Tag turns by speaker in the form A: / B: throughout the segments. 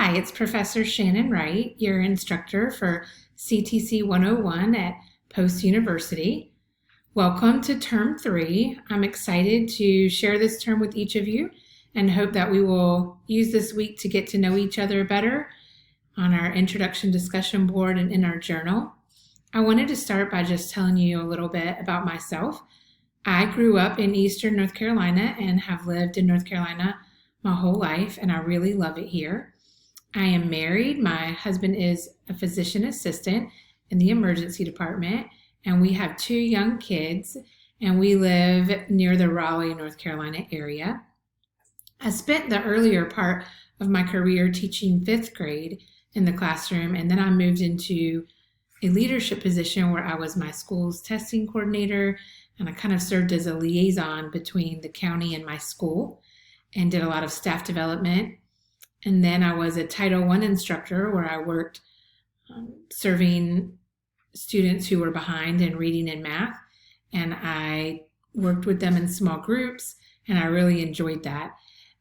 A: Hi, it's Professor Shannon Wright, your instructor for CTC 101 at Post University. Welcome to Term 3. I'm excited to share this term with each of you and hope that we will use this week to get to know each other better on our introduction discussion board and in our journal. I wanted to start by just telling you a little bit about myself. I grew up in Eastern North Carolina and have lived in North Carolina my whole life, and I really love it here. I am married. My husband is a physician assistant in the emergency department, and we have 2 young kids, and we live near the Raleigh, North Carolina area. I spent the earlier part of my career teaching 5th grade in the classroom, and then I moved into a leadership position where I was my school's testing coordinator, and I kind of served as a liaison between the county and my school and did a lot of staff development. And then I was a Title I instructor where I worked serving students who were behind in reading and math. And I worked with them in small groups, and I really enjoyed that.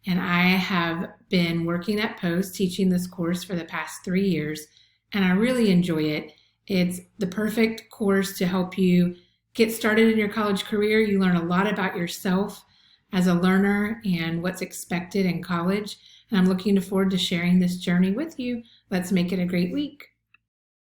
A: And I have been working at Post teaching this course for the past 3 years, and I really enjoy it. It's the perfect course to help you get started in your college career. You learn a lot about yourself as a learner and what's expected in college. And I'm looking forward to sharing this journey with you. Let's make it a great week.